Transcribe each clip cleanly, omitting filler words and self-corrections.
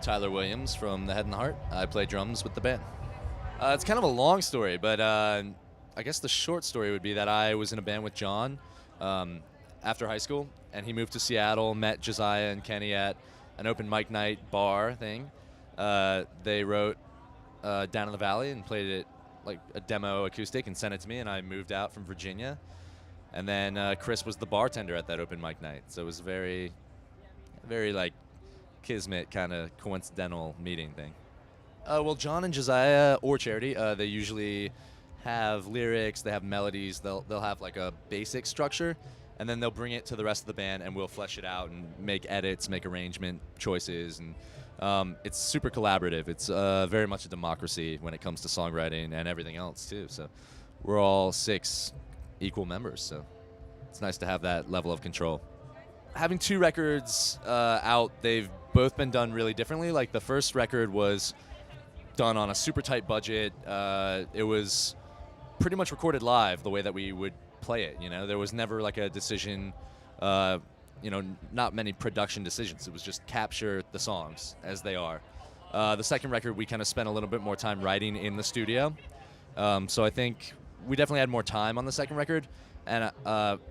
Tyler Williams from The Head and the Heart. I play drums with the band. It's kind of a long story, but I guess the short story would be that I was in a band with John after high school, and he moved to Seattle, met Josiah and Kenny at an open mic night bar thing. They wrote Down in the Valley and played it like a demo acoustic and sent it to me, and I moved out from Virginia. And then Chris was the bartender at that open mic night, so it was very like kismet kind of coincidental meeting thing. Well, John and Josiah or Charity, they usually have lyrics, they have melodies, they'll have like a basic structure, and then they'll bring it to the rest of the band and we'll flesh it out and make edits, make arrangement choices, and it's super collaborative. It's very much a democracy when it comes to songwriting and everything else too. So we're all 6 equal members, so it's nice to have that level of control. Having 2 records out, they've both been done really differently. Like the first record was done on a super tight budget. It was pretty much recorded live the way that we would play it. You know, there was never like a decision, not many production decisions. It was just capture the songs as they are. The second record, we kind of spent a little bit more time writing in the studio. So I think we definitely had more time on the second record. And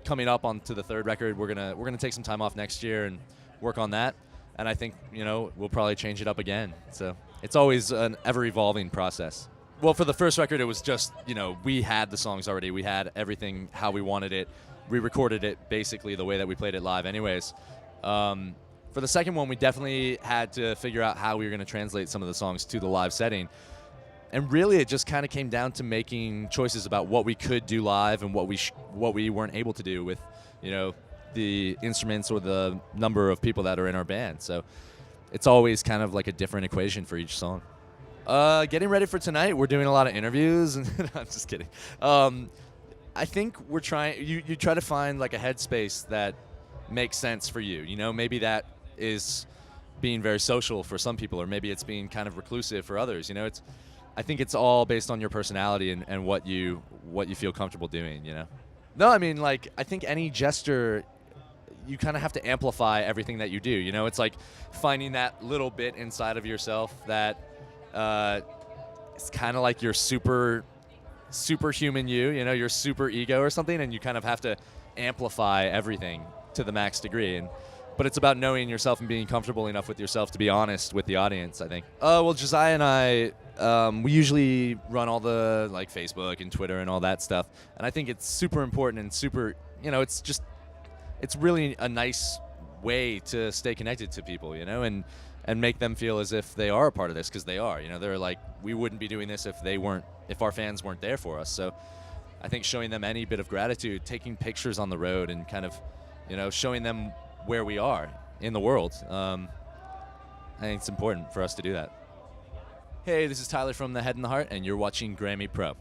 coming up onto the third record, we're gonna take some time off next year and work on that. And I think we'll probably change it up again. So it's always an ever-evolving process. Well, for the first record, it was just we had the songs already. We had everything how we wanted it. We recorded it basically the way that we played it live, anyways. For the second one, we definitely had to figure out how we were going to translate some of the songs to the live setting. And really, it just kind of came down to making choices about what we could do live and what we weren't able to do with, the instruments or the number of people that are in our band. So it's always kind of like a different equation for each song. Getting ready for tonight, we're doing a lot of interviews. And I'm just kidding. I think we're trying. You try to find like a headspace that makes sense for you. Maybe that is being very social for some people, or maybe it's being kind of reclusive for others. I think it's all based on your personality and what you feel comfortable doing, No, I mean, I think any gesture, you kind of have to amplify everything that you do. It's like finding that little bit inside of yourself that it's kind of like your superhuman your super ego or something, and you kind of have to amplify everything to the max degree. But it's about knowing yourself and being comfortable enough with yourself to be honest with the audience, I think. Well, Josiah and I, we usually run all the Facebook and Twitter and all that stuff. And I think it's super important and super, it's really a nice way to stay connected to people, and make them feel as if they are a part of this, because they are. They're like, we wouldn't be doing this if our fans weren't there for us. So I think showing them any bit of gratitude, taking pictures on the road and kind of, showing them where we are in the world. I think it's important for us to do that. Hey, this is Tyler from The Head and the Heart, and you're watching Grammy Pro.